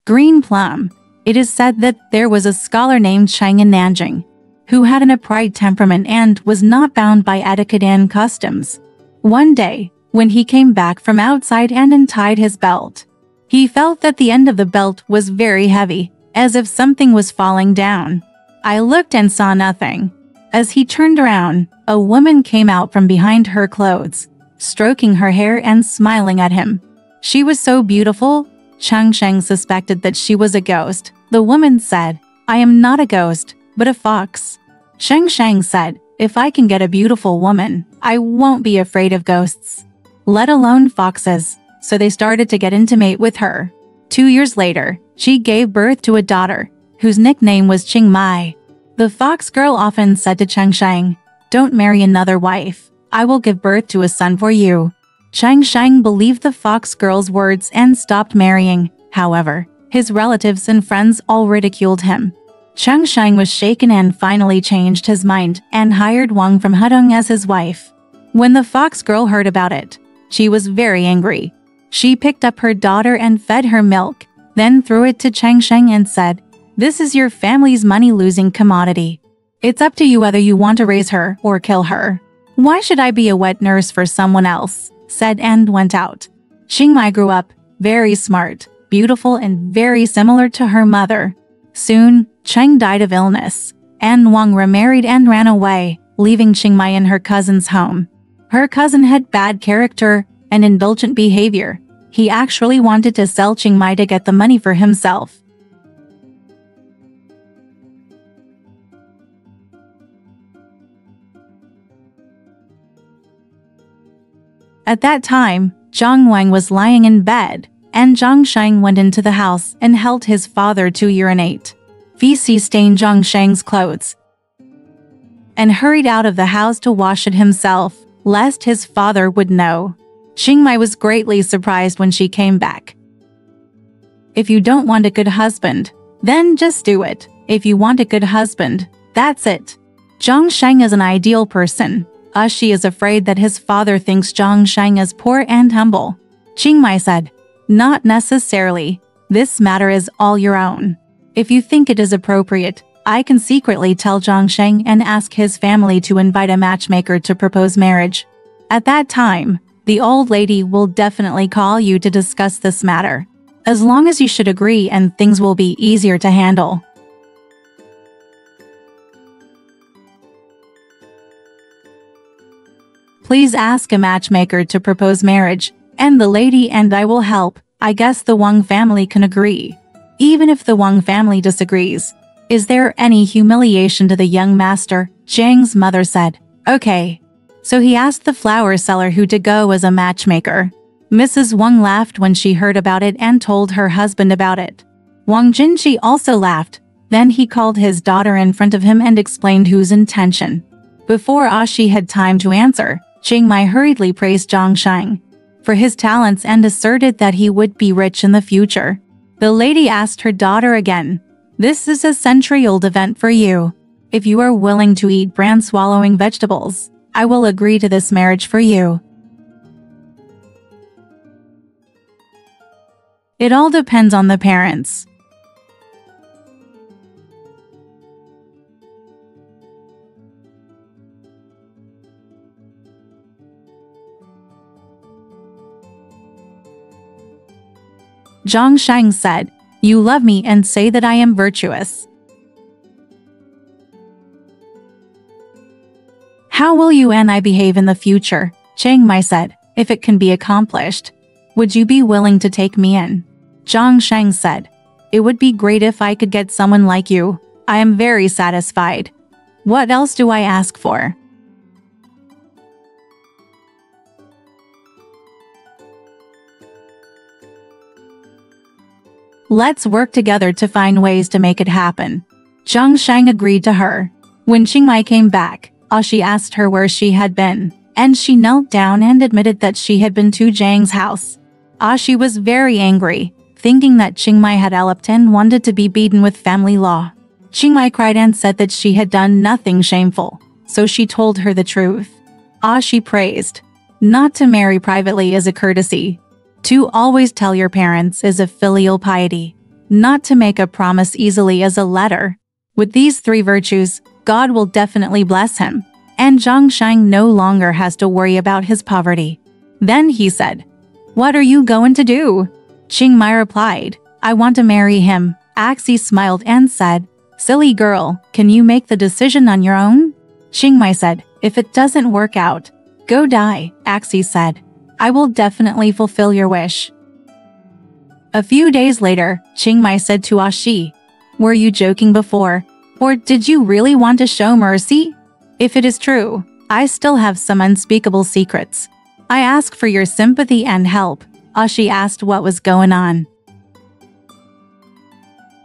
Green Plum. It is said that there was a scholar named Chang in Nanjing, who had an upright temperament and was not bound by etiquette and customs. One day, when he came back from outside and untied his belt, he felt that the end of the belt was very heavy, as if something was falling down. I looked and saw nothing. As he turned around, a woman came out from behind her clothes, stroking her hair and smiling at him. She was so beautiful, Chang Sheng suspected that she was a ghost. The woman said, "I am not a ghost, but a fox." Chang Sheng said, "If I can get a beautiful woman, I won't be afraid of ghosts, let alone foxes." So they started to get intimate with her. 2 years later, she gave birth to a daughter, whose nickname was Qingmei. The fox girl often said to Chang Sheng, "Don't marry another wife. I will give birth to a son for you." Chang Sheng believed the fox girl's words and stopped marrying. However, his relatives and friends all ridiculed him. Chang Sheng was shaken and finally changed his mind and hired Wang from Hudong as his wife. When the fox girl heard about it, she was very angry. She picked up her daughter and fed her milk, then threw it to Chang Sheng and said, "This is your family's money-losing commodity. It's up to you whether you want to raise her or kill her." "Why should I be a wet nurse for someone else?" said and went out. Qingmei grew up, very smart, beautiful and very similar to her mother. Soon, Cheng died of illness, and Wang remarried and ran away, leaving Qingmei in her cousin's home. Her cousin had bad character and indulgent behavior. He actually wanted to sell Qingmei to get the money for himself. At that time, Zhang Wang was lying in bed, and Zhang Sheng went into the house and helped his father to urinate. Feces stained Zhang Sheng's clothes and hurried out of the house to wash it himself, lest his father would know. Qingmei was greatly surprised when she came back. "If you don't want a good husband, then just do it. If you want a good husband, that's it." Zhang Sheng is an ideal person. She is afraid that his father thinks Zhang Sheng is poor and humble. Qingmei said, "Not necessarily. This matter is all your own. If you think it is appropriate, I can secretly tell Zhang Sheng and ask his family to invite a matchmaker to propose marriage. At that time, the old lady will definitely call you to discuss this matter. As long as you should agree, and things will be easier to handle." Please ask a matchmaker to propose marriage, and the lady and I will help. I guess the Wang family can agree. Even if the Wang family disagrees, is there any humiliation to the young master? Zhang's mother said, "Okay." So he asked the flower seller who to go as a matchmaker. Mrs. Wang laughed when she heard about it and told her husband about it. Wang Jinji also laughed. Then he called his daughter in front of him and explained whose intention. Before Ashi had time to answer, Qingmei hurriedly praised Zhang Sheng for his talents and asserted that he would be rich in the future. The lady asked her daughter again, "This is a century-old event for you. If you are willing to eat bran-swallowing vegetables, I will agree to this marriage for you." It all depends on the parents. Zhang Sheng said, "You love me and say that I am virtuous. How will you and I behave in the future?" Qingmei said, "If it can be accomplished, would you be willing to take me in?" Zhang Sheng said, "It would be great if I could get someone like you. I am very satisfied. What else do I ask for?" "Let's work together to find ways to make it happen." Zhang Sheng agreed to her. When Qingmei came back, Ashi asked her where she had been, and she knelt down and admitted that she had been to Zhang's house. Ashi was very angry, thinking that Qingmei had eloped and wanted to be beaten with family law. Qingmei cried and said that she had done nothing shameful, so she told her the truth. Ashi praised, "Not to marry privately is a courtesy. To always tell your parents is a filial piety. not to make a promise easily as a letter. With these 3 virtues, God will definitely bless him, and Zhang Sheng no longer has to worry about his poverty. Then he said, "What are you going to do?" Qingmei replied, "I want to marry him." Axi smiled and said, "Silly girl, can you make the decision on your own?" Qingmei said, "If it doesn't work out, go die." Axi said, "I will definitely fulfill your wish." A few days later, Qingmei said to Ashi, "Were you joking before? Or did you really want to show mercy? If it is true, I still have some unspeakable secrets. I ask for your sympathy and help." Ashi asked what was going on.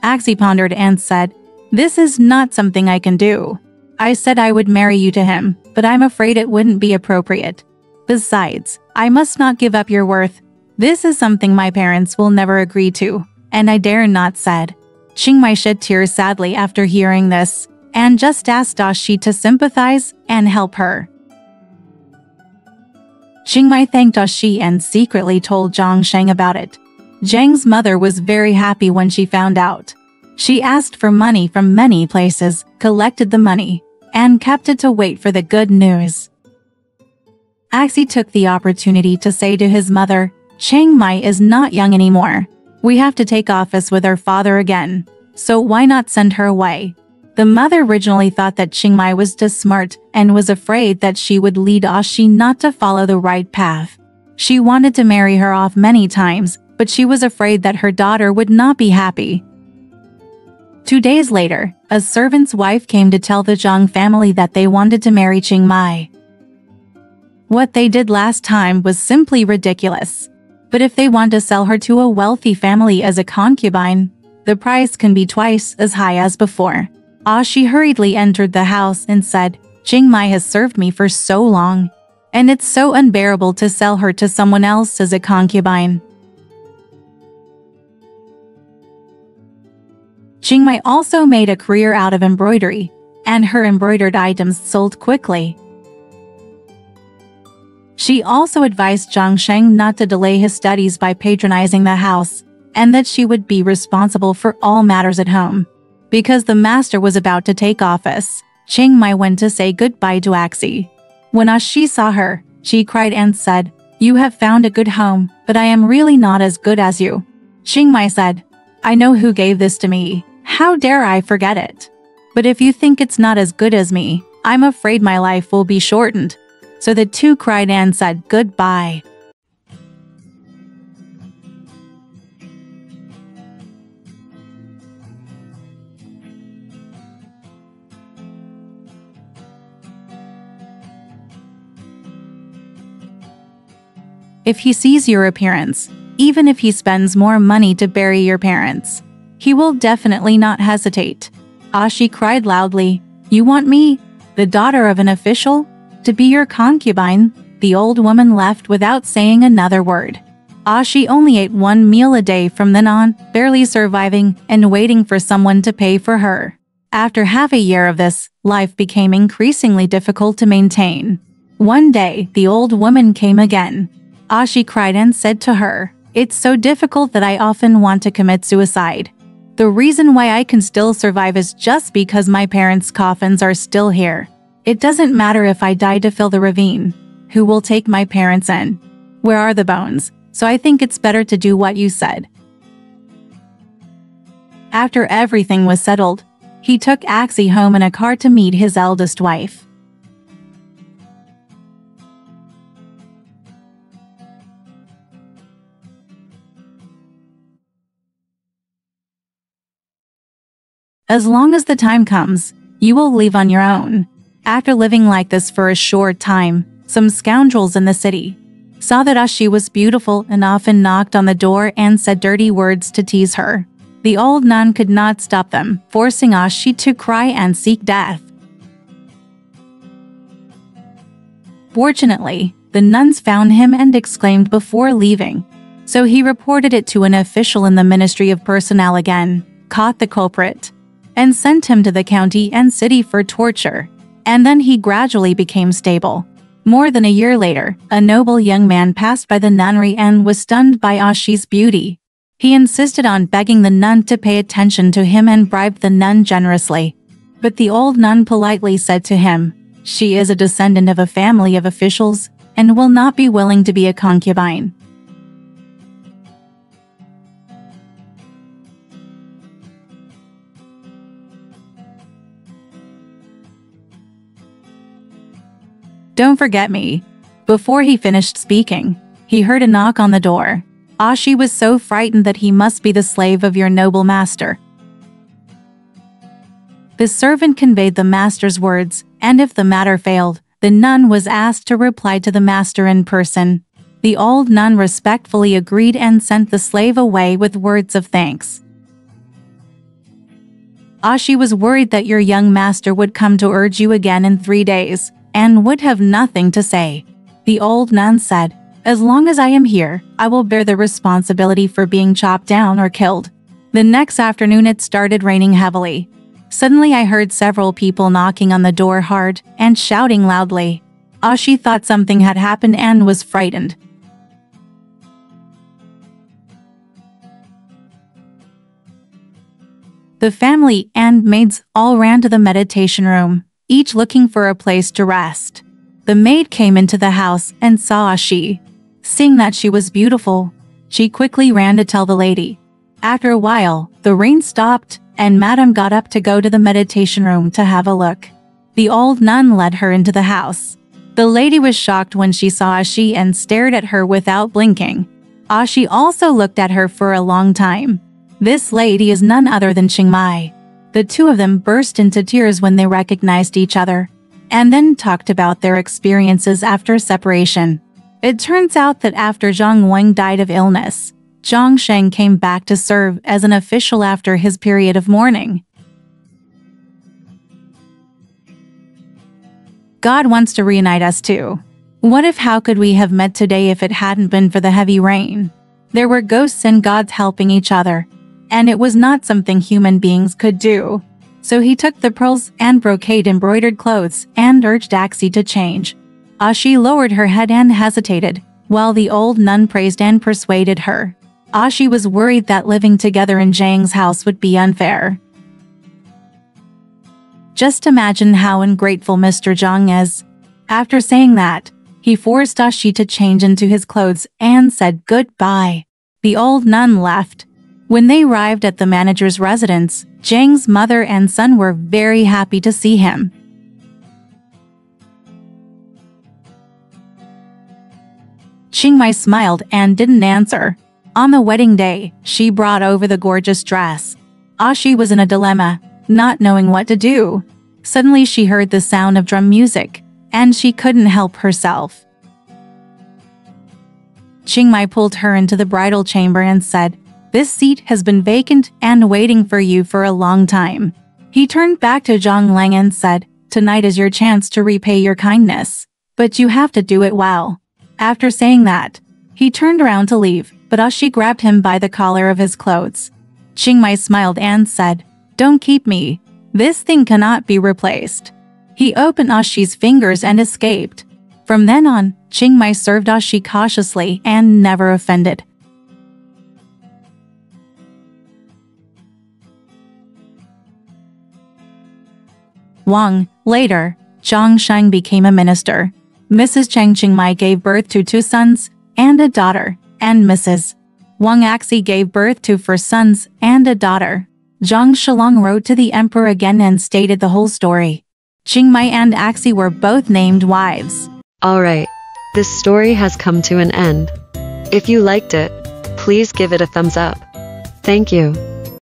Axi pondered and said, "This is not something I can do. I said I would marry you to him, but I'm afraid it wouldn't be appropriate. Besides, I must not give up your worth. This is something my parents will never agree to, and I dare not said." Qingmei shed tears sadly after hearing this, and just asked Ashi to sympathize and help her. Qingmei thanked Ashi and secretly told Zhang Sheng about it. Zhang's mother was very happy when she found out. She asked for money from many places, collected the money, and kept it to wait for the good news. Axi took the opportunity to say to his mother, "Qingmei is not young anymore. We have to take office with her father again, so why not send her away?" The mother originally thought that Qingmei was just smart and was afraid that she would lead Ashi not to follow the right path. She wanted to marry her off many times, but she was afraid that her daughter would not be happy. 2 days later, a servant's wife came to tell the Zhang family that they wanted to marry Qingmei. What they did last time was simply ridiculous. But if they want to sell her to a wealthy family as a concubine, the price can be twice as high as before. Ashi hurriedly entered the house and said, "Qingmei has served me for so long, and it's so unbearable to sell her to someone else as a concubine." Qingmei also made a career out of embroidery, and her embroidered items sold quickly. She also advised Zhang Sheng not to delay his studies by patronizing the house, and that she would be responsible for all matters at home. Because the master was about to take office, Qingmei went to say goodbye to Axi. When Ashi saw her, she cried and said, "You have found a good home, but I am really not as good as you." Qingmei said, "I know who gave this to me. How dare I forget it? But if you think it's not as good as me, I'm afraid my life will be shortened." So the two cried and said goodbye. If he sees your appearance, even if he spends more money to bury your parents, he will definitely not hesitate. Ashi cried loudly, "You want me, the daughter of an official, to be your concubine?" The old woman left without saying another word. Ashi only ate 1 meal a day from then on, barely surviving and waiting for someone to pay for her. After half a year of this, life became increasingly difficult to maintain. One day, the old woman came again. Ashi cried and said to her, "It's so difficult that I often want to commit suicide. The reason why I can still survive is just because my parents' coffins are still here. It doesn't matter if I die to fill the ravine. Who will take my parents in? Where are the bones? So I think it's better to do what you said." After everything was settled, he took Axi home in a car to meet his eldest wife. As long as the time comes, you will leave on your own. After living like this for a short time, some scoundrels in the city saw that Ashi was beautiful and often knocked on the door and said dirty words to tease her. The old nun could not stop them, forcing Ashi to cry and seek death. Fortunately, the nuns found him and exclaimed before leaving. So he reported it to an official in the Ministry of Personnel again, caught the culprit, and sent him to the county and city for torture. And then he gradually became stable. More than a year later, a noble young man passed by the nunnery and was stunned by Ashi's beauty. He insisted on begging the nun to pay attention to him and bribed the nun generously. But the old nun politely said to him, "She is a descendant of a family of officials and will not be willing to be a concubine." "Don't forget me." Before he finished speaking, he heard a knock on the door. Ashi was so frightened that he must be the slave of your noble master. The servant conveyed the master's words, and if the matter failed, the nun was asked to reply to the master in person. The old nun respectfully agreed and sent the slave away with words of thanks. Ashi was worried that your young master would come to urge you again in 3 days, and would have nothing to say. The old nun said, "As long as I am here, I will bear the responsibility for being chopped down or killed." The next afternoon it started raining heavily. Suddenly I heard several people knocking on the door hard and shouting loudly. Ashi thought something had happened and was frightened. The family and maids all ran to the meditation room, each looking for a place to rest. The maid came into the house and saw Ashi. Seeing that she was beautiful, she quickly ran to tell the lady. After a while, the rain stopped, and Madame got up to go to the meditation room to have a look. The old nun led her into the house. The lady was shocked when she saw Ashi and stared at her without blinking. Ashi also looked at her for a long time. This lady is none other than Qingmei. The two of them burst into tears when they recognized each other, and then talked about their experiences after separation. It turns out that after Zhang Wang died of illness, Zhang Sheng came back to serve as an official after his period of mourning. God wants to reunite us too. What if how could we have met today if it hadn't been for the heavy rain? There were ghosts and gods helping each other, and it was not something human beings could do. So he took the pearls and brocade embroidered clothes and urged Axie to change. Ashi lowered her head and hesitated, while the old nun praised and persuaded her. Ashi was worried that living together in Zhang's house would be unfair. Just imagine how ungrateful Mr. Zhang is. After saying that, he forced Ashi to change into his clothes and said goodbye. The old nun left. When they arrived at the manager's residence, Zhang's mother and son were very happy to see him. Qingmei smiled and didn't answer. On the wedding day, she brought over the gorgeous dress. Ashi was in a dilemma, not knowing what to do. Suddenly she heard the sound of drum music, and she couldn't help herself. Qingmei pulled her into the bridal chamber and said, "This seat has been vacant and waiting for you for a long time." He turned back to Zhang Lang and said, "Tonight is your chance to repay your kindness, but you have to do it well." After saying that, he turned around to leave, but Ashi grabbed him by the collar of his clothes. Qingmei smiled and said, "Don't keep me. This thing cannot be replaced." He opened Ashi's fingers and escaped. From then on, Qingmei served Ashi cautiously and never offended. Later, Zhang Sheng became a minister. Mrs. Cheng Qingmei gave birth to 2 sons and a daughter, and Mrs. Wang Axie gave birth to 4 sons and a daughter. Zhang Shilong wrote to the emperor again and stated the whole story. Qingmei and Axie were both named wives. Alright, this story has come to an end. If you liked it, please give it a thumbs up. Thank you.